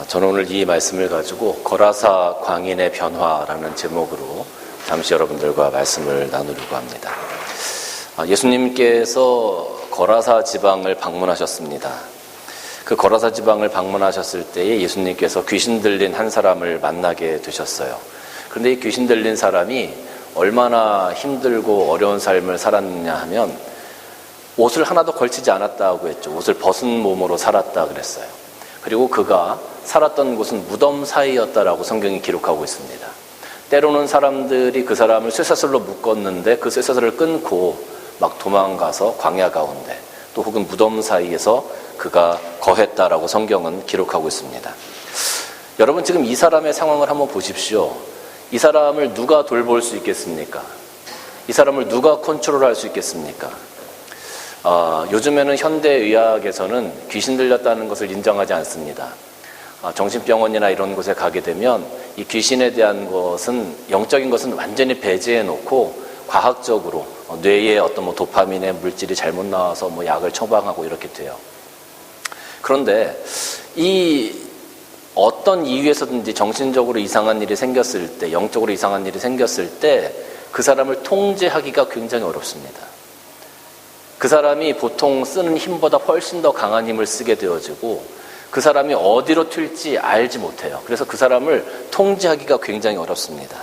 저는 오늘 이 말씀을 가지고 거라사 광인의 변화라는 제목으로 잠시 여러분들과 말씀을 나누려고 합니다. 예수님께서 거라사 지방을 방문하셨습니다. 그 거라사 지방을 방문하셨을 때에 예수님께서 귀신 들린 한 사람을 만나게 되셨어요. 그런데 이 귀신 들린 사람이 얼마나 힘들고 어려운 삶을 살았느냐 하면 옷을 하나도 걸치지 않았다고 했죠. 옷을 벗은 몸으로 살았다 그랬어요. 그리고 그가 살았던 곳은 무덤 사이였다라고 성경이 기록하고 있습니다. 때로는 사람들이 그 사람을 쇠사슬로 묶었는데 그 쇠사슬을 끊고 막 도망가서 광야 가운데 또 혹은 무덤 사이에서 그가 거했다라고 성경은 기록하고 있습니다. 여러분 지금 이 사람의 상황을 한번 보십시오. 이 사람을 누가 돌볼 수 있겠습니까? 이 사람을 누가 컨트롤할 수 있겠습니까? 요즘에는 현대의학에서는 귀신 들렸다는 것을 인정하지 않습니다. 정신병원이나 이런 곳에 가게 되면 이 귀신에 대한 것은, 영적인 것은 완전히 배제해 놓고 과학적으로 뇌에 어떤 도파민의 물질이 잘못 나와서 약을 처방하고 이렇게 돼요. 그런데 이 어떤 이유에서든지 정신적으로 이상한 일이 생겼을 때, 영적으로 이상한 일이 생겼을 때 그 사람을 통제하기가 굉장히 어렵습니다. 그 사람이 보통 쓰는 힘보다 훨씬 더 강한 힘을 쓰게 되어지고 그 사람이 어디로 튈지 알지 못해요. 그래서 그 사람을 통제하기가 굉장히 어렵습니다.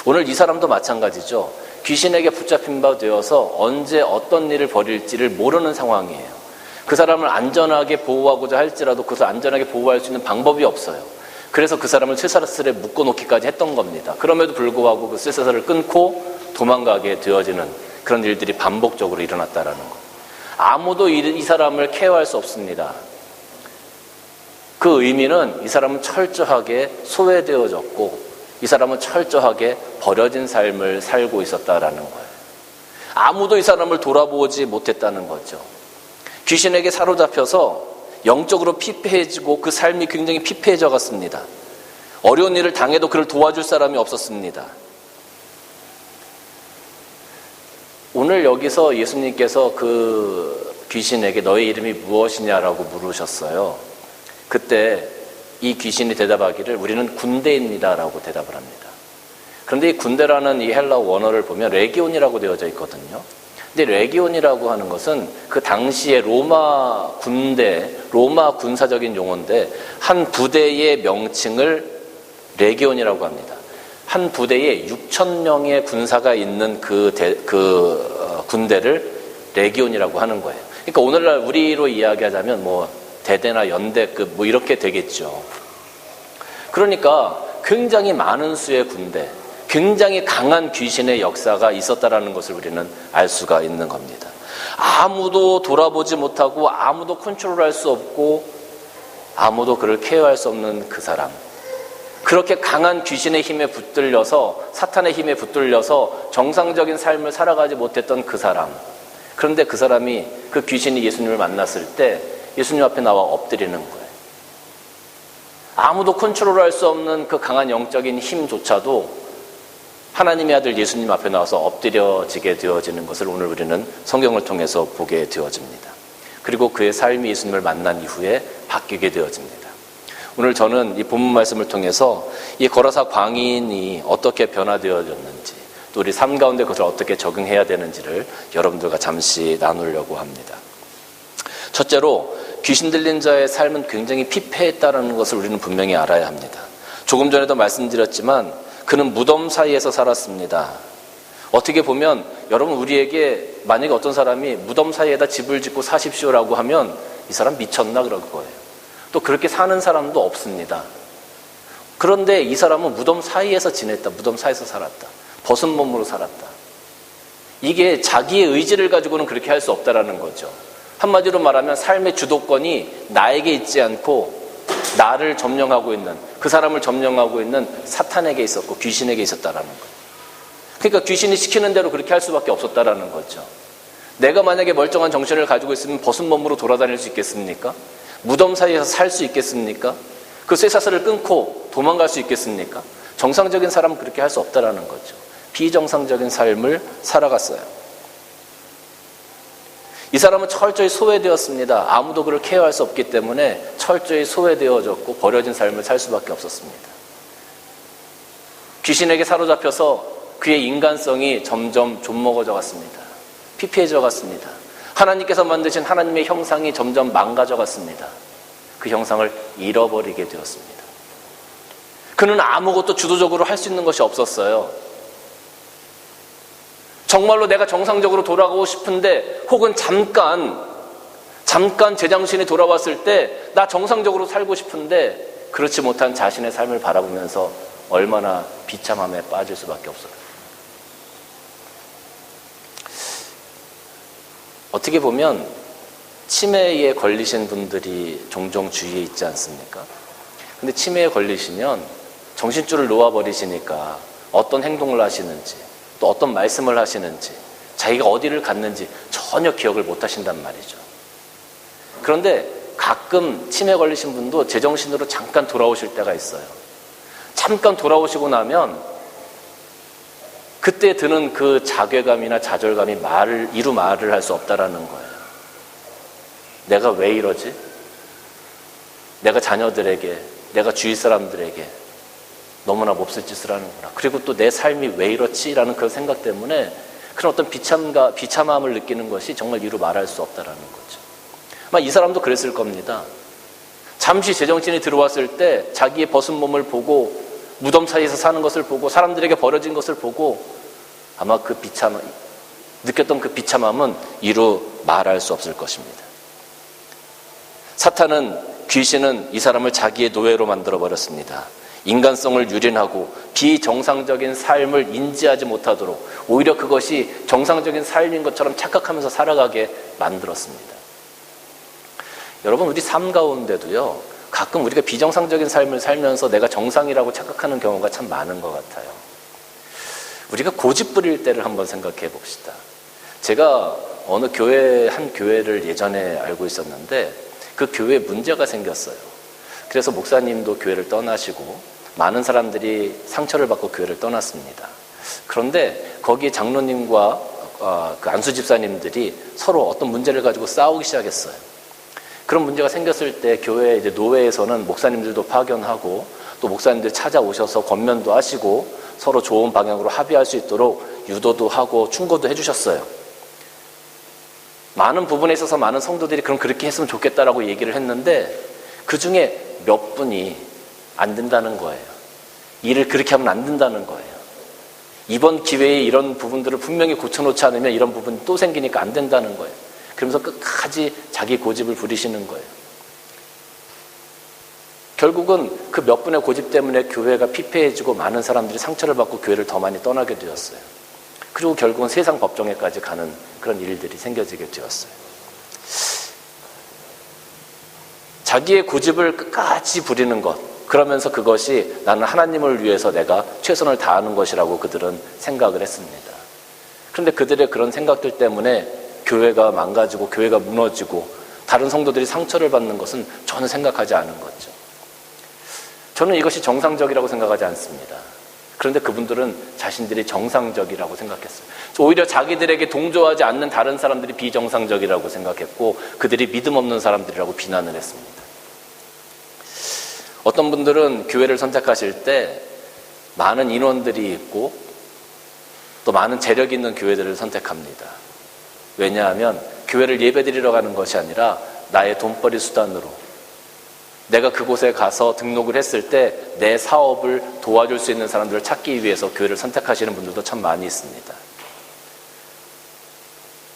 오늘 이 사람도 마찬가지죠. 귀신에게 붙잡힌 바 되어서 언제 어떤 일을 벌일지를 모르는 상황이에요. 그 사람을 안전하게 보호하고자 할지라도 그것을 안전하게 보호할 수 있는 방법이 없어요. 그래서 그 사람을 쇠사슬에 묶어놓기까지 했던 겁니다. 그럼에도 불구하고 그 쇠사슬을 끊고 도망가게 되어지는 그런 일들이 반복적으로 일어났다라는 것. 아무도 이 사람을 케어할 수 없습니다. 그 의미는 이 사람은 철저하게 소외되어졌고 이 사람은 철저하게 버려진 삶을 살고 있었다라는 거예요. 아무도 이 사람을 돌아보지 못했다는 거죠. 귀신에게 사로잡혀서 영적으로 피폐해지고 그 삶이 굉장히 피폐해져 갔습니다. 어려운 일을 당해도 그를 도와줄 사람이 없었습니다. 오늘 여기서 예수님께서 그 귀신에게 너의 이름이 무엇이냐라고 물으셨어요. 그때 이 귀신이 대답하기를 우리는 군대입니다라고 대답을 합니다. 그런데 이 군대라는 이 헬라어 원어를 보면 레기온이라고 되어져 있거든요. 근데 레기온이라고 하는 것은 그 당시에 로마 군대, 로마 군사적인 용어인데 한 부대의 명칭을 레기온이라고 합니다. 한 부대에 6,000명의 군사가 있는 그 군대를 레기온이라고 하는 거예요. 그러니까 오늘날 우리로 이야기하자면 대대나 연대급 이렇게 되겠죠. 그러니까 굉장히 많은 수의 군대, 굉장히 강한 귀신의 역사가 있었다라는 것을 우리는 알 수가 있는 겁니다. 아무도 돌아보지 못하고 아무도 컨트롤할 수 없고 아무도 그를 케어할 수 없는 그 사람. 그렇게 강한 귀신의 힘에 붙들려서, 사탄의 힘에 붙들려서 정상적인 삶을 살아가지 못했던 그 사람. 그런데 그 사람이, 그 귀신이 예수님을 만났을 때 예수님 앞에 나와 엎드리는 거예요. 아무도 컨트롤할 수 없는 그 강한 영적인 힘조차도 하나님의 아들 예수님 앞에 나와서 엎드려지게 되어지는 것을 오늘 우리는 성경을 통해서 보게 되어집니다. 그리고 그의 삶이 예수님을 만난 이후에 바뀌게 되어집니다. 오늘 저는 이 본문 말씀을 통해서 이 거라사 광인이 어떻게 변화되어졌는지, 또 우리 삶 가운데 그것을 어떻게 적용해야 되는지를 여러분들과 잠시 나누려고 합니다. 첫째로 귀신 들린 자의 삶은 굉장히 피폐했다는 것을 우리는 분명히 알아야 합니다. 조금 전에도 말씀드렸지만 그는 무덤 사이에서 살았습니다. 어떻게 보면 여러분, 우리에게 만약에 어떤 사람이 무덤 사이에다 집을 짓고 사십시오라고 하면 이 사람 미쳤나 그럴 거예요. 또 그렇게 사는 사람도 없습니다. 그런데 이 사람은 무덤 사이에서 지냈다. 무덤 사이에서 살았다. 벗은 몸으로 살았다. 이게 자기의 의지를 가지고는 그렇게 할 수 없다라는 거죠. 한마디로 말하면 삶의 주도권이 나에게 있지 않고 나를 점령하고 있는, 그 사람을 점령하고 있는 사탄에게 있었고 귀신에게 있었다라는 거예요. 그러니까 귀신이 시키는 대로 그렇게 할 수밖에 없었다라는 거죠. 내가 만약에 멀쩡한 정신을 가지고 있으면 벗은 몸으로 돌아다닐 수 있겠습니까? 무덤 사이에서 살 수 있겠습니까? 그 쇠사슬을 끊고 도망갈 수 있겠습니까? 정상적인 사람은 그렇게 할 수 없다라는 거죠. 비정상적인 삶을 살아갔어요. 이 사람은 철저히 소외되었습니다. 아무도 그를 케어할 수 없기 때문에 철저히 소외되어졌고 버려진 삶을 살 수밖에 없었습니다. 귀신에게 사로잡혀서 그의 인간성이 점점 좀먹어져 갔습니다. 피폐해져 갔습니다. 하나님께서 만드신 하나님의 형상이 점점 망가져 갔습니다. 그 형상을 잃어버리게 되었습니다. 그는 아무것도 주도적으로 할 수 있는 것이 없었어요. 정말로 내가 정상적으로 돌아가고 싶은데 혹은 잠깐 제정신이 돌아왔을 때 나 정상적으로 살고 싶은데 그렇지 못한 자신의 삶을 바라보면서 얼마나 비참함에 빠질 수밖에 없어요. 어떻게 보면 치매에 걸리신 분들이 종종 주위에 있지 않습니까? 근데 치매에 걸리시면 정신줄을 놓아버리시니까 어떤 행동을 하시는지 또 어떤 말씀을 하시는지 자기가 어디를 갔는지 전혀 기억을 못 하신단 말이죠. 그런데 가끔 치매 걸리신 분도 제정신으로 잠깐 돌아오실 때가 있어요. 잠깐 돌아오시고 나면 그때 드는 그 자괴감이나 좌절감이 이루 말을 할 수 없다라는 거예요. 내가 왜 이러지? 내가 자녀들에게, 내가 주위 사람들에게 너무나 몹쓸 짓을 하는구나. 그리고 또 내 삶이 왜 이렇지? 라는 그런 생각 때문에 그런 어떤 비참함을 느끼는 것이 정말 이루 말할 수 없다라는 거죠. 아마 이 사람도 그랬을 겁니다. 잠시 제정신이 들어왔을 때 자기의 벗은 몸을 보고 무덤 사이에서 사는 것을 보고 사람들에게 버려진 것을 보고 아마 느꼈던 그 비참함은 이루 말할 수 없을 것입니다. 귀신은 이 사람을 자기의 노예로 만들어버렸습니다. 인간성을 유린하고 비정상적인 삶을 인지하지 못하도록 오히려 그것이 정상적인 삶인 것처럼 착각하면서 살아가게 만들었습니다. 여러분, 우리 삶 가운데도요, 가끔 우리가 비정상적인 삶을 살면서 내가 정상이라고 착각하는 경우가 참 많은 것 같아요. 우리가 고집 부릴 때를 한번 생각해 봅시다. 제가 어느 한 교회를 예전에 알고 있었는데 그 교회에 문제가 생겼어요. 그래서 목사님도 교회를 떠나시고 많은 사람들이 상처를 받고 교회를 떠났습니다. 그런데 거기에 장로님과 그 안수 집사님들이 서로 어떤 문제를 가지고 싸우기 시작했어요. 그런 문제가 생겼을 때 교회 이제 노회에서는 목사님들도 파견하고 또 목사님들이 찾아오셔서 권면도 하시고 서로 좋은 방향으로 합의할 수 있도록 유도도 하고 충고도 해주셨어요. 많은 부분에 있어서 많은 성도들이 그럼 그렇게 했으면 좋겠다라고 얘기를 했는데 그 중에 몇 분이 안 된다는 거예요. 일을 그렇게 하면 안 된다는 거예요. 이번 기회에 이런 부분들을 분명히 고쳐놓지 않으면 이런 부분이 또 생기니까 안 된다는 거예요. 그러면서 끝까지 자기 고집을 부리시는 거예요. 결국은 그 몇 분의 고집 때문에 교회가 피폐해지고 많은 사람들이 상처를 받고 교회를 더 많이 떠나게 되었어요. 그리고 결국은 세상 법정에까지 가는 그런 일들이 생겨지게 되었어요. 자기의 고집을 끝까지 부리는 것, 그러면서 그것이 나는 하나님을 위해서 내가 최선을 다하는 것이라고 그들은 생각을 했습니다. 그런데 그들의 그런 생각들 때문에 교회가 망가지고 교회가 무너지고 다른 성도들이 상처를 받는 것은 저는 생각하지 않은 거죠. 저는 이것이 정상적이라고 생각하지 않습니다. 그런데 그분들은 자신들이 정상적이라고 생각했어요. 오히려 자기들에게 동조하지 않는 다른 사람들이 비정상적이라고 생각했고 그들이 믿음 없는 사람들이라고 비난을 했습니다. 어떤 분들은 교회를 선택하실 때 많은 인원들이 있고 또 많은 재력이 있는 교회들을 선택합니다. 왜냐하면 교회를 예배드리러 가는 것이 아니라 나의 돈벌이 수단으로 내가 그곳에 가서 등록을 했을 때 내 사업을 도와줄 수 있는 사람들을 찾기 위해서 교회를 선택하시는 분들도 참 많이 있습니다.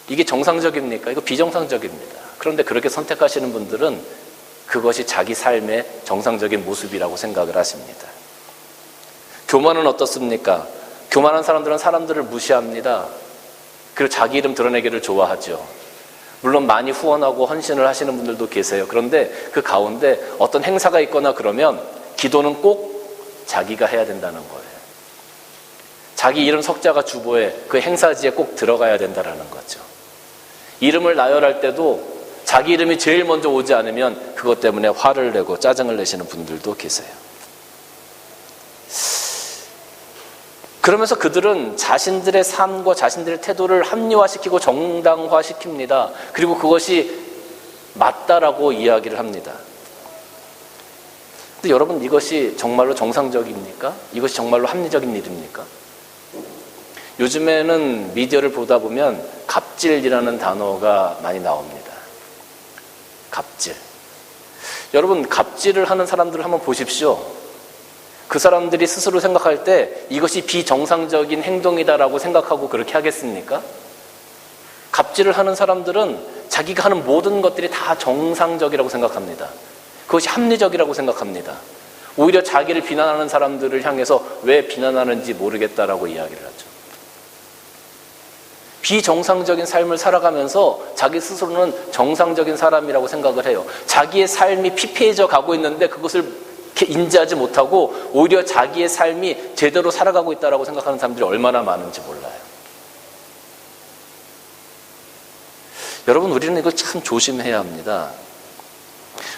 이게 정상적입니까? 이거 비정상적입니다. 그런데 그렇게 선택하시는 분들은 그것이 자기 삶의 정상적인 모습이라고 생각을 하십니다. 교만은 어떻습니까? 교만한 사람들은 사람들을 무시합니다. 그리고 자기 이름 드러내기를 좋아하죠. 물론 많이 후원하고 헌신을 하시는 분들도 계세요. 그런데 그 가운데 어떤 행사가 있거나 그러면 기도는 꼭 자기가 해야 된다는 거예요. 자기 이름 석자가 주보에 그 행사지에 꼭 들어가야 된다는 거죠. 이름을 나열할 때도 자기 이름이 제일 먼저 오지 않으면 그것 때문에 화를 내고 짜증을 내시는 분들도 계세요. 그러면서 그들은 자신들의 삶과 자신들의 태도를 합리화시키고 정당화시킵니다. 그리고 그것이 맞다라고 이야기를 합니다. 근데 여러분, 이것이 정말로 정상적입니까? 이것이 정말로 합리적인 일입니까? 요즘에는 미디어를 보다 보면 갑질이라는 단어가 많이 나옵니다. 갑질. 여러분, 갑질을 하는 사람들을 한번 보십시오. 그 사람들이 스스로 생각할 때 이것이 비정상적인 행동이다라고 생각하고 그렇게 하겠습니까? 갑질을 하는 사람들은 자기가 하는 모든 것들이 다 정상적이라고 생각합니다. 그것이 합리적이라고 생각합니다. 오히려 자기를 비난하는 사람들을 향해서 왜 비난하는지 모르겠다라고 이야기를 하죠. 비정상적인 삶을 살아가면서 자기 스스로는 정상적인 사람이라고 생각을 해요. 자기의 삶이 피폐해져 가고 있는데 그것을 인지하지 못하고 오히려 자기의 삶이 제대로 살아가고 있다고 생각하는 사람들이 얼마나 많은지 몰라요. 여러분, 우리는 이걸 참 조심해야 합니다.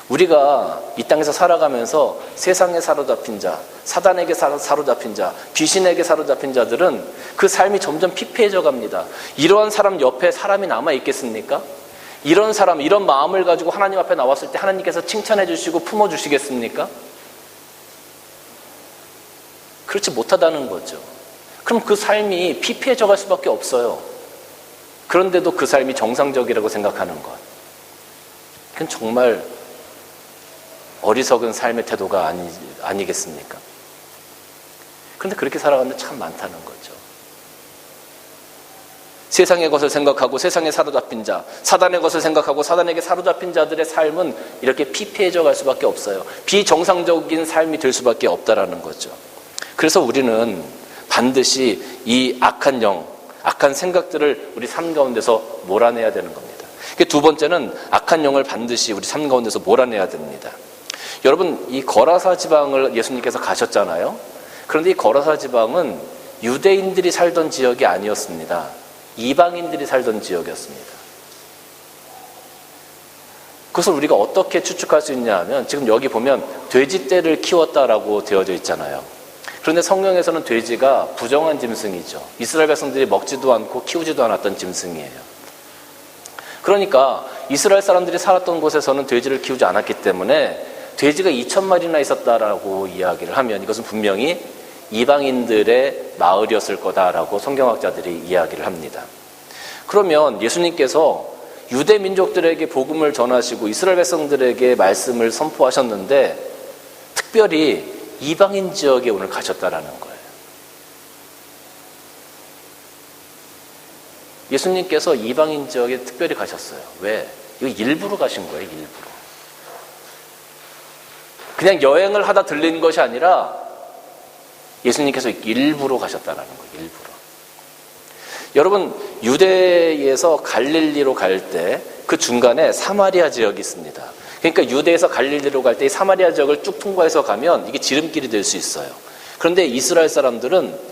우리가 이 땅에서 살아가면서 세상에 사로잡힌 자, 사단에게 사로잡힌 자, 귀신에게 사로잡힌 자들은 그 삶이 점점 피폐해져 갑니다. 이러한 사람 옆에 사람이 남아 있겠습니까? 이런 사람, 이런 마음을 가지고 하나님 앞에 나왔을 때 하나님께서 칭찬해 주시고 품어 주시겠습니까? 그렇지 못하다는 거죠. 그럼 그 삶이 피폐해져 갈 수밖에 없어요. 그런데도 그 삶이 정상적이라고 생각하는 것, 그건 정말 어리석은 삶의 태도가 아니겠습니까? 그런데 그렇게 살아가는 데 참 많다는 거죠. 세상의 것을 생각하고 세상에 사로잡힌 자, 사단의 것을 생각하고 사단에게 사로잡힌 자들의 삶은 이렇게 피폐해져 갈 수밖에 없어요. 비정상적인 삶이 될 수밖에 없다라는 거죠. 그래서 우리는 반드시 이 악한 영, 악한 생각들을 우리 삶 가운데서 몰아내야 되는 겁니다. 두 번째는 악한 영을 반드시 우리 삶 가운데서 몰아내야 됩니다. 여러분, 이 거라사 지방을 예수님께서 가셨잖아요. 그런데 이 거라사 지방은 유대인들이 살던 지역이 아니었습니다. 이방인들이 살던 지역이었습니다. 그것을 우리가 어떻게 추측할 수 있냐 하면, 지금 여기 보면 돼지떼를 키웠다라고 되어져 있잖아요. 그런데 성경에서는 돼지가 부정한 짐승이죠. 이스라엘 백성들이 먹지도 않고 키우지도 않았던 짐승이에요. 그러니까 이스라엘 사람들이 살았던 곳에서는 돼지를 키우지 않았기 때문에 돼지가 2,000마리나 있었다라고 이야기를 하면 이것은 분명히 이방인들의 마을이었을 거다라고 성경학자들이 이야기를 합니다. 그러면 예수님께서 유대 민족들에게 복음을 전하시고 이스라엘 백성들에게 말씀을 선포하셨는데 특별히 이방인 지역에 오늘 가셨다라는 거예요. 예수님께서 이방인 지역에 특별히 가셨어요. 왜? 이거 일부러 가신 거예요. 일부러. 그냥 여행을 하다 들린 것이 아니라 예수님께서 일부러 가셨다라는 거예요. 일부러. 여러분, 유대에서 갈릴리로 갈 때 그 중간에 사마리아 지역이 있습니다. 그러니까 유대에서 갈릴리로 갈 때 이 사마리아 지역을 쭉 통과해서 가면 이게 지름길이 될 수 있어요. 그런데 이스라엘 사람들은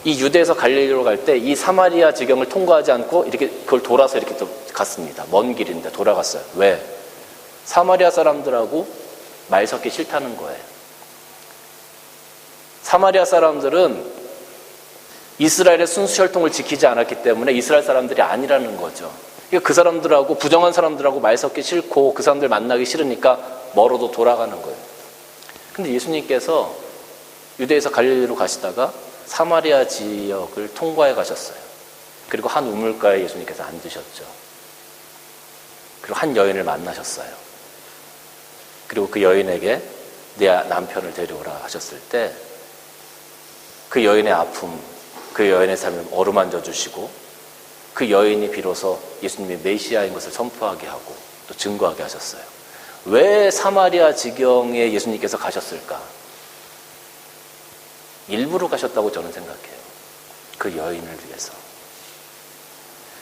이 유대에서 갈릴리로 갈 때 이 사마리아 지경을 통과하지 않고 이렇게 그걸 돌아서 이렇게 또 갔습니다. 먼 길인데 돌아갔어요. 왜? 사마리아 사람들하고 말 섞기 싫다는 거예요. 사마리아 사람들은 이스라엘의 순수 혈통을 지키지 않았기 때문에 이스라엘 사람들이 아니라는 거죠. 그러니까 그 사람들하고 부정한 사람들하고 말 섞기 싫고 그 사람들 만나기 싫으니까 멀어도 돌아가는 거예요. 근데 예수님께서 유대에서 갈릴리로 가시다가 사마리아 지역을 통과해 가셨어요. 그리고 한 우물가에 예수님께서 앉으셨죠. 그리고 한 여인을 만나셨어요. 그리고 그 여인에게 내 남편을 데려오라 하셨을 때 그 여인의 아픔, 그 여인의 삶을 어루만져 주시고 그 여인이 비로소 예수님의 메시아인 것을 선포하게 하고 또 증거하게 하셨어요. 왜 사마리아 지경에 예수님께서 가셨을까? 일부러 가셨다고 저는 생각해요. 그 여인을 위해서.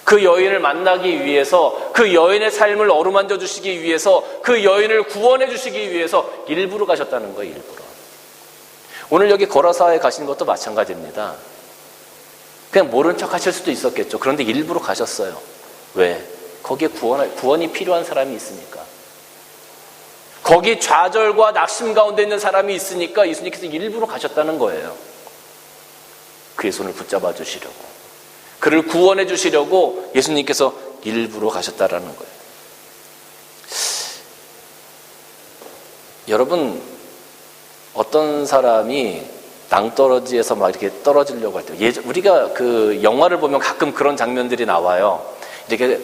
그 여인을 만나기 위해서, 그 여인의 삶을 어루만져 주시기 위해서, 그 여인을 구원해 주시기 위해서 일부러 가셨다는 거예요. 일부러. 오늘 여기 거라사에 가신 것도 마찬가지입니다. 그냥 모른 척 하실 수도 있었겠죠. 그런데 일부러 가셨어요. 왜? 거기에 구원이 필요한 사람이 있으니까. 거기 좌절과 낙심 가운데 있는 사람이 있으니까 예수님께서 일부러 가셨다는 거예요. 그의 손을 붙잡아 주시려고, 그를 구원해 주시려고 예수님께서 일부러 가셨다라는 거예요. 여러분, 어떤 사람이 낭떠러지에서 막 이렇게 떨어지려고 할 때, 우리가 그 영화를 보면 가끔 그런 장면들이 나와요. 이렇게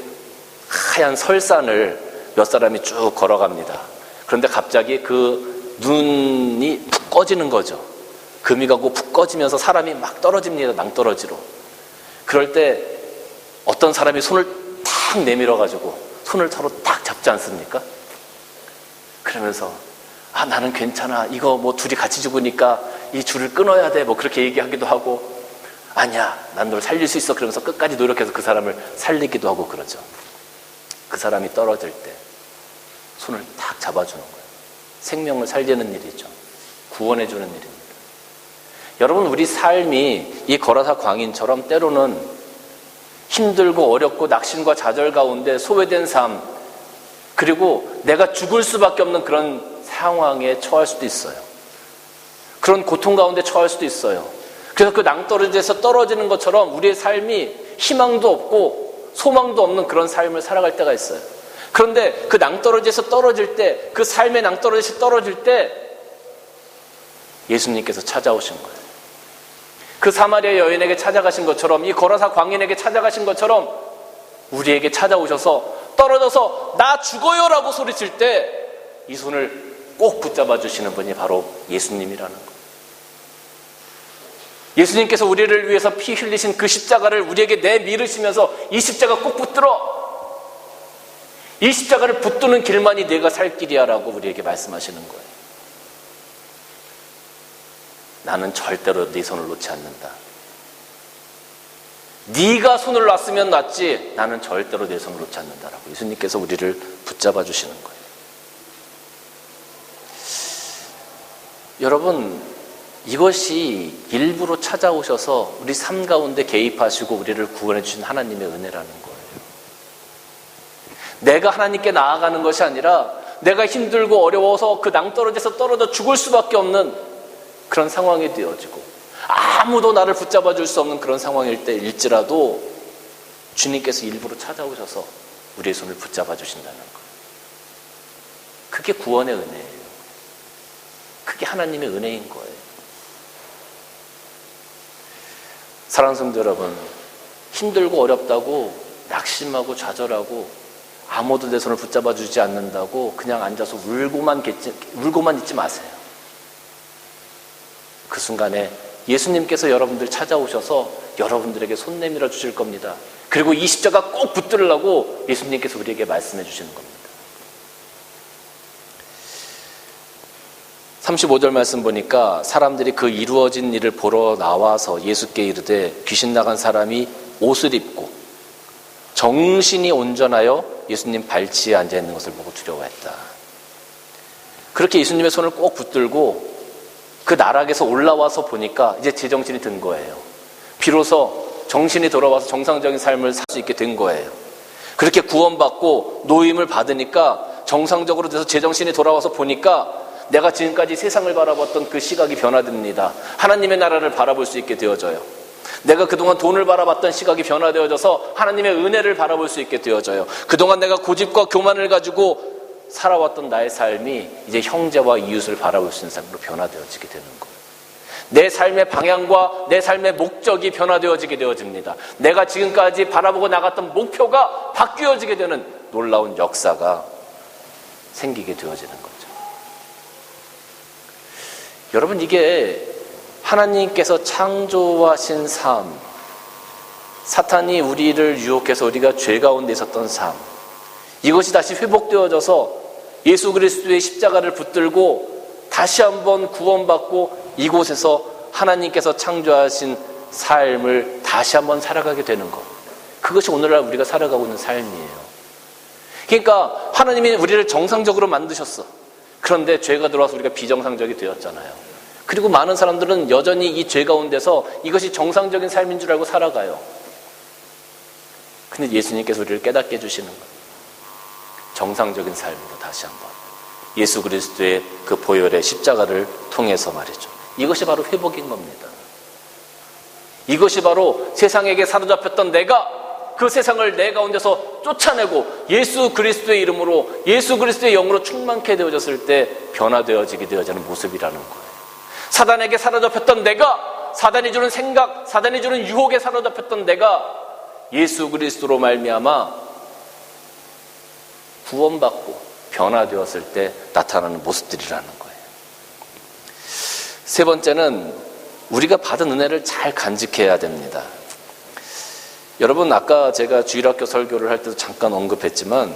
하얀 설산을 몇 사람이 쭉 걸어갑니다. 그런데 갑자기 그 눈이 푹 꺼지는 거죠. 금이 가고 푹 꺼지면서 사람이 막 떨어집니다. 낭떠러지로. 그럴 때 어떤 사람이 손을 탁 내밀어 가지고 손을 서로 딱 잡지 않습니까? 그러면서 나는 괜찮아, 이거 뭐 둘이 같이 죽으니까 이 줄을 끊어야 돼, 뭐 그렇게 얘기하기도 하고, 아니야, 난 널 살릴 수 있어, 그러면서 끝까지 노력해서 그 사람을 살리기도 하고 그러죠. 그 사람이 떨어질 때 손을 탁 잡아주는 거예요. 생명을 살리는 일이죠. 구원해주는 일입니다. 여러분, 우리 삶이 이 거라사 광인처럼 때로는 힘들고 어렵고 낙심과 좌절 가운데 소외된 삶, 그리고 내가 죽을 수밖에 없는 그런 상황에 처할 수도 있어요. 그런 고통 가운데 처할 수도 있어요. 그래서 그 낭떠러지에서 떨어지는 것처럼 우리의 삶이 희망도 없고 소망도 없는 그런 삶을 살아갈 때가 있어요. 그런데 그 낭떠러지에서 떨어질 때, 그 삶의 낭떠러지에서 떨어질 때 예수님께서 찾아오신 거예요. 그 사마리아 여인에게 찾아가신 것처럼, 이 거라사 광인에게 찾아가신 것처럼 우리에게 찾아오셔서 떨어져서 나 죽어요라고 소리칠 때 이 손을 꼭 붙잡아 주시는 분이 바로 예수님이라는 거예요. 예수님께서 우리를 위해서 피 흘리신 그 십자가를 우리에게 내밀으시면서 이 십자가 꼭 붙들어, 이 십자가를 붙드는 길만이 내가 살 길이야 라고 우리에게 말씀하시는 거예요. 나는 절대로 네 손을 놓지 않는다. 네가 손을 놨으면 놨지 나는 절대로 내 손을 놓지 않는다라고 예수님께서 우리를 붙잡아 주시는 거예요. 여러분, 이것이 일부러 찾아오셔서 우리 삶 가운데 개입하시고 우리를 구원해 주신 하나님의 은혜라는 거예요. 내가 하나님께 나아가는 것이 아니라 내가 힘들고 어려워서 그 낭떠러지에서 떨어져 죽을 수밖에 없는 그런 상황이 되어지고 아무도 나를 붙잡아 줄 수 없는 그런 상황일 때일지라도 주님께서 일부러 찾아오셔서 우리의 손을 붙잡아 주신다는 거예요. 그게 구원의 은혜예요. 그게 하나님의 은혜인 거예요. 사랑하는 성도 여러분, 힘들고 어렵다고 낙심하고 좌절하고 아무도 내 손을 붙잡아 주지 않는다고 그냥 앉아서 울고만 있지 마세요. 그 순간에 예수님께서 여러분들 찾아오셔서 여러분들에게 손 내밀어 주실 겁니다. 그리고 이 십자가 꼭 붙들으라고 예수님께서 우리에게 말씀해 주시는 겁니다. 35절 말씀 보니까 사람들이 그 이루어진 일을 보러 나와서 예수께 이르되 귀신 나간 사람이 옷을 입고 정신이 온전하여 예수님 발치에 앉아있는 것을 보고 두려워했다. 그렇게 예수님의 손을 꼭 붙들고 그 나락에서 올라와서 보니까 이제 제정신이 든 거예요. 비로소 정신이 돌아와서 정상적인 삶을 살 수 있게 된 거예요. 그렇게 구원받고 노임을 받으니까 정상적으로 돼서 제정신이 돌아와서 보니까 내가 지금까지 세상을 바라봤던 그 시각이 변화됩니다. 하나님의 나라를 바라볼 수 있게 되어져요. 내가 그동안 돈을 바라봤던 시각이 변화되어져서 하나님의 은혜를 바라볼 수 있게 되어져요. 그동안 내가 고집과 교만을 가지고 살아왔던 나의 삶이 이제 형제와 이웃을 바라볼 수 있는 삶으로 변화되어지게 되는 거예요. 내 삶의 방향과 내 삶의 목적이 변화되어지게 되어집니다. 내가 지금까지 바라보고 나갔던 목표가 바뀌어지게 되는 놀라운 역사가 생기게 되어지는 거죠. 여러분, 이게 하나님께서 창조하신 삶, 사탄이 우리를 유혹해서 우리가 죄 가운데 있었던 삶, 이것이 다시 회복되어져서 예수 그리스도의 십자가를 붙들고 다시 한번 구원받고 이곳에서 하나님께서 창조하신 삶을 다시 한번 살아가게 되는 것, 그것이 오늘날 우리가 살아가고 있는 삶이에요. 그러니까 하나님이 우리를 정상적으로 만드셨어. 그런데 죄가 들어와서 우리가 비정상적이 되었잖아요. 그리고 많은 사람들은 여전히 이 죄 가운데서 이것이 정상적인 삶인 줄 알고 살아가요. 근데 예수님께서 우리를 깨닫게 해주시는 거예요. 정상적인 삶으로 다시 한번 예수 그리스도의 그 보혈의 십자가를 통해서 말이죠. 이것이 바로 회복인 겁니다. 이것이 바로 세상에게 사로잡혔던 내가 그 세상을 내 가운데서 쫓아내고 예수 그리스도의 이름으로 예수 그리스도의 영으로 충만케 되어졌을 때 변화되어지게 되어지는 모습이라는 거예요. 사단에게 사로잡혔던 내가, 사단이 주는 생각, 사단이 주는 유혹에 사로잡혔던 내가 예수 그리스도로 말미암아 구원받고 변화되었을 때 나타나는 모습들이라는 거예요. 세 번째는 우리가 받은 은혜를 잘 간직해야 됩니다. 여러분, 아까 제가 주일학교 설교를 할 때도 잠깐 언급했지만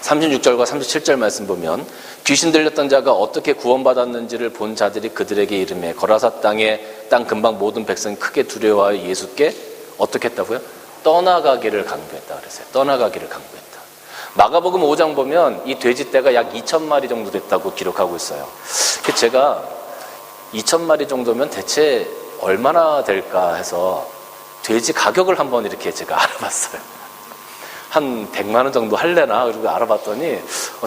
36절과 37절 말씀 보면 귀신 들렸던 자가 어떻게 구원받았는지를 본 자들이 그들에게 이르매 거라사 땅의 땅 근방 모든 백성이 크게 두려워하여 예수께 어떻게 했다고요? 떠나가기를 강구했다 그랬어요. 떠나가기를 강구했다. 마가복음 5장 보면 이 돼지떼가 약 2,000마리 정도 됐다고 기록하고 있어요. 제가 2,000마리 정도면 대체 얼마나 될까 해서 돼지 가격을 한번 이렇게 제가 알아봤어요. 한 100만 원 정도 할래나? 그리고 알아봤더니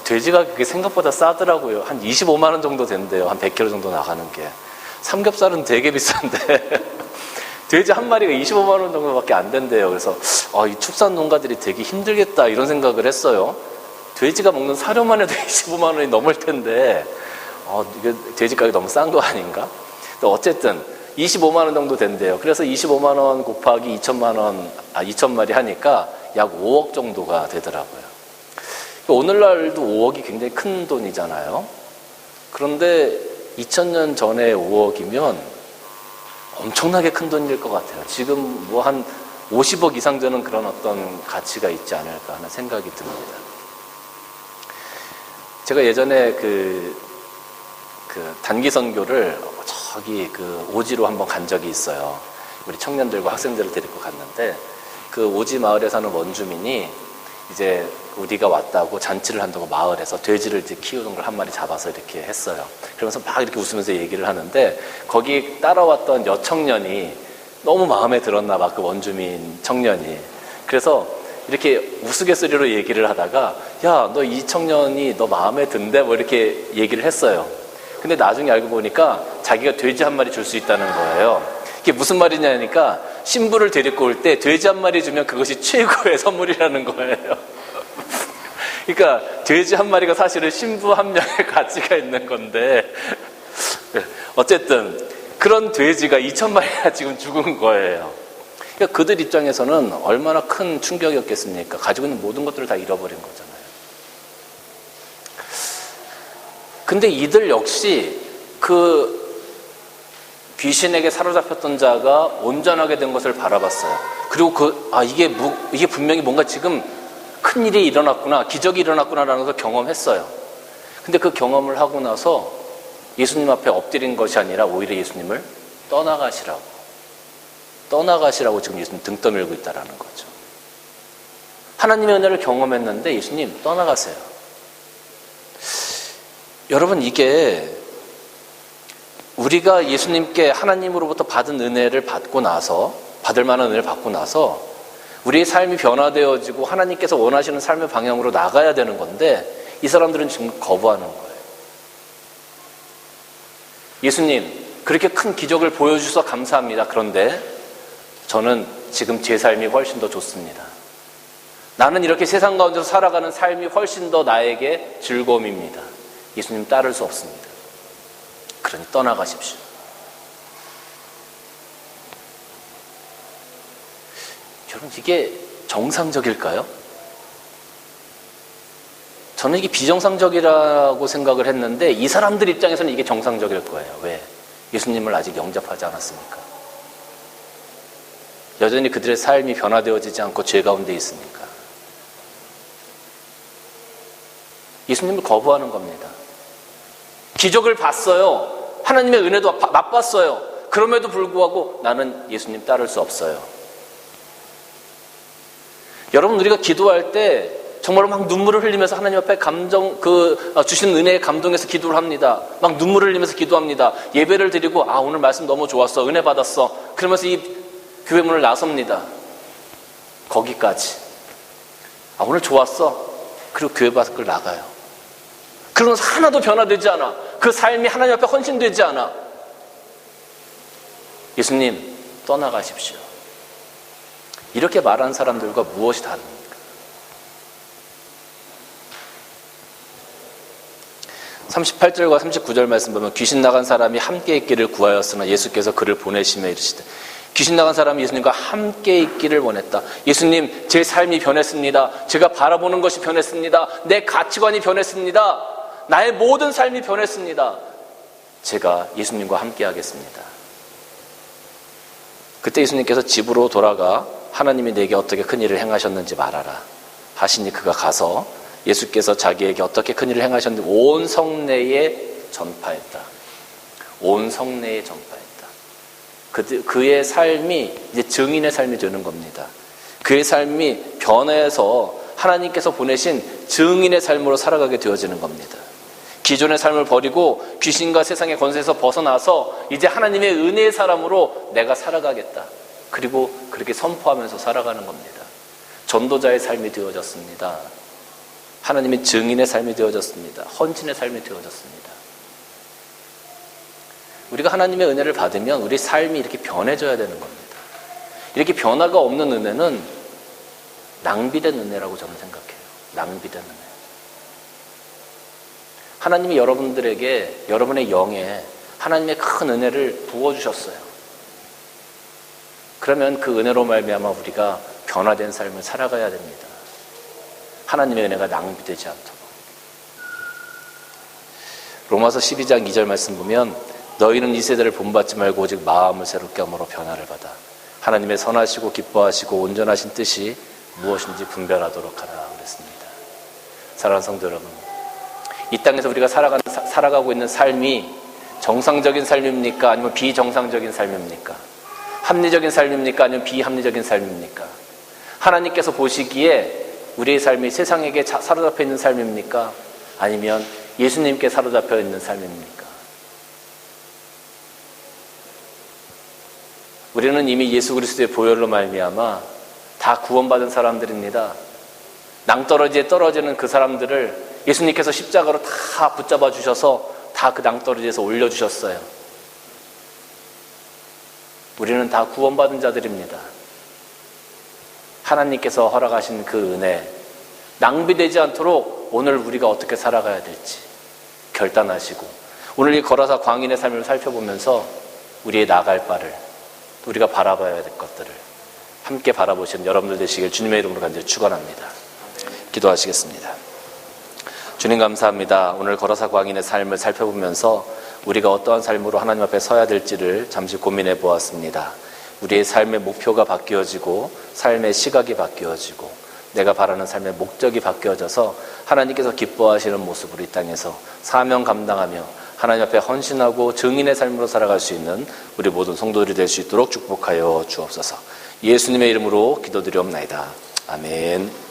돼지가 그게 생각보다 싸더라고요. 한 25만 원 정도 된대요. 한 100kg 정도 나가는 게. 삼겹살은 되게 비싼데 돼지 한 마리가 25만 원 정도밖에 안 된대요. 그래서 이 축산 농가들이 되게 힘들겠다 이런 생각을 했어요. 돼지가 먹는 사료만 해도 25만 원이 넘을 텐데 이게 돼지 가격이 너무 싼 거 아닌가? 어쨌든 25만 원 정도 된대요. 그래서 25만 원 곱하기 2,000마리 하니까 약 5억 정도가 되더라고요. 오늘날도 5억이 굉장히 큰 돈이잖아요. 그런데 2000년 전에 5억이면 엄청나게 큰 돈일 것 같아요. 지금 뭐 한 50억 이상 되는 그런 어떤 가치가 있지 않을까 하는 생각이 듭니다. 제가 예전에 그 단기 선교를 저기 오지로 한번 간 적이 있어요. 우리 청년들과 학생들을 데리고 갔는데 그 오지 마을에 사는 원주민이 이제 우리가 왔다고 잔치를 한다고 마을에서 돼지를 이제 키우는 걸 한 마리 잡아서 이렇게 했어요. 그러면서 막 이렇게 웃으면서 얘기를 하는데 거기 따라왔던 여청년이 너무 마음에 들었나 봐, 그 원주민 청년이. 그래서 이렇게 우스갯소리로 얘기를 하다가 야, 너 이 청년이 너 마음에 든대? 뭐 이렇게 얘기를 했어요. 근데 나중에 알고 보니까 자기가 돼지 한 마리 줄 수 있다는 거예요. 이게 무슨 말이냐니까 신부를 데리고 올 때 돼지 한 마리 주면 그것이 최고의 선물이라는 거예요. 그러니까 돼지 한 마리가 사실은 신부 한 명의 가치가 있는 건데 어쨌든 그런 돼지가 2,000마리가 지금 죽은 거예요. 그러니까 그들 입장에서는 얼마나 큰 충격이었겠습니까? 가지고 있는 모든 것들을 다 잃어버린 거잖아요. 근데 이들 역시 그 귀신에게 사로잡혔던 자가 온전하게 된 것을 바라봤어요. 그리고 이게 분명히 뭔가 지금 큰 일이 일어났구나, 기적이 일어났구나라는 걸 경험했어요. 근데 그 경험을 하고 나서 예수님 앞에 엎드린 것이 아니라 오히려 예수님을 떠나가시라고 지금 예수님 등 떠밀고 있다라는 거죠. 하나님의 은혜를 경험했는데 예수님 떠나가세요. 여러분, 이게 우리가 예수님께 하나님으로부터 받은 은혜를 받고 나서, 받을 만한 은혜를 받고 나서 우리의 삶이 변화되어지고 하나님께서 원하시는 삶의 방향으로 나가야 되는 건데 이 사람들은 지금 거부하는 거예요. 예수님, 그렇게 큰 기적을 보여주셔서 감사합니다. 그런데 저는 지금 제 삶이 훨씬 더 좋습니다. 나는 이렇게 세상 가운데서 살아가는 삶이 훨씬 더 나에게 즐거움입니다. 예수님 따를 수 없습니다. 그러니 떠나가십시오. 여러분, 이게 정상적일까요? 저는 이게 비정상적이라고 생각을 했는데 이 사람들 입장에서는 이게 정상적일 거예요. 왜? 예수님을 아직 영접하지 않았으니까. 여전히 그들의 삶이 변화되어지지 않고 죄 가운데 있으니까. 예수님을 거부하는 겁니다. 기적을 봤어요. 하나님의 은혜도 맛봤어요. 그럼에도 불구하고 나는 예수님 따를 수 없어요. 여러분, 우리가 기도할 때 정말로 막 눈물을 흘리면서 하나님 앞에 주신 은혜에 감동해서 기도를 합니다. 막 눈물을 흘리면서 기도합니다. 예배를 드리고 오늘 말씀 너무 좋았어. 은혜 받았어. 그러면서 이 교회 문을 나섭니다. 거기까지. 오늘 좋았어. 그리고 교회 밖을 나가요. 그러면서 하나도 변화되지 않아. 그 삶이 하나님 앞에 헌신되지 않아. 예수님, 떠나가십시오. 이렇게 말한 사람들과 무엇이 다릅니까? 38절과 39절 말씀 보면 귀신 나간 사람이 함께 있기를 구하였으나 예수께서 그를 보내시며 이르시되, 귀신 나간 사람이 예수님과 함께 있기를 원했다. 예수님, 제 삶이 변했습니다. 제가 바라보는 것이 변했습니다. 내 가치관이 변했습니다. 나의 모든 삶이 변했습니다. 제가 예수님과 함께 하겠습니다. 그때 예수님께서 집으로 돌아가 하나님이 내게 어떻게 큰 일을 행하셨는지 말하라 하시니 그가 가서 예수께서 자기에게 어떻게 큰 일을 행하셨는지 온 성내에 전파했다. 온 성내에 전파했다. 그의 삶이 이제 증인의 삶이 되는 겁니다. 그의 삶이 변해서 하나님께서 보내신 증인의 삶으로 살아가게 되어지는 겁니다. 기존의 삶을 버리고 귀신과 세상의 권세에서 벗어나서 이제 하나님의 은혜의 사람으로 내가 살아가겠다. 그리고 그렇게 선포하면서 살아가는 겁니다. 전도자의 삶이 되어졌습니다. 하나님의 증인의 삶이 되어졌습니다. 헌신의 삶이 되어졌습니다. 우리가 하나님의 은혜를 받으면 우리 삶이 이렇게 변해져야 되는 겁니다. 이렇게 변화가 없는 은혜는 낭비된 은혜라고 저는 생각해요. 낭비된 은혜. 하나님이 여러분들에게, 여러분의 영에 하나님의 큰 은혜를 부어주셨어요. 그러면 그 은혜로 말미암아 우리가 변화된 삶을 살아가야 됩니다. 하나님의 은혜가 낭비되지 않도록. 로마서 12장 2절 말씀 보면 너희는 이 세대를 본받지 말고 오직 마음을 새롭게 함으로 변화를 받아 하나님의 선하시고 기뻐하시고 온전하신 뜻이 무엇인지 분별하도록 하라 그랬습니다. 사랑하는 성도 여러분, 이 땅에서 우리가 살아가고 있는 삶이 정상적인 삶입니까? 아니면 비정상적인 삶입니까? 합리적인 삶입니까? 아니면 비합리적인 삶입니까? 하나님께서 보시기에 우리의 삶이 세상에게 사로잡혀 있는 삶입니까? 아니면 예수님께 사로잡혀 있는 삶입니까? 우리는 이미 예수 그리스도의 보혈로 말미암아 다 구원받은 사람들입니다. 낭떠러지에 떨어지는 그 사람들을 예수님께서 십자가로 다 붙잡아 주셔서 다 그 낭떠러지에서 올려주셨어요. 우리는 다 구원받은 자들입니다. 하나님께서 허락하신 그 은혜, 낭비되지 않도록 오늘 우리가 어떻게 살아가야 될지 결단하시고, 오늘 이 거라사 광인의 삶을 살펴보면서 우리의 나갈 바를, 우리가 바라봐야 될 것들을 함께 바라보시는 여러분들 되시길 주님의 이름으로 간절히 축원합니다. 기도하시겠습니다. 주님 감사합니다. 오늘 거라사 광인의 삶을 살펴보면서 우리가 어떠한 삶으로 하나님 앞에 서야 될지를 잠시 고민해 보았습니다. 우리의 삶의 목표가 바뀌어지고 삶의 시각이 바뀌어지고 내가 바라는 삶의 목적이 바뀌어져서 하나님께서 기뻐하시는 모습으로 이 땅에서 사명 감당하며 하나님 앞에 헌신하고 증인의 삶으로 살아갈 수 있는 우리 모든 성도들이 될 수 있도록 축복하여 주옵소서. 예수님의 이름으로 기도드리옵나이다. 아멘.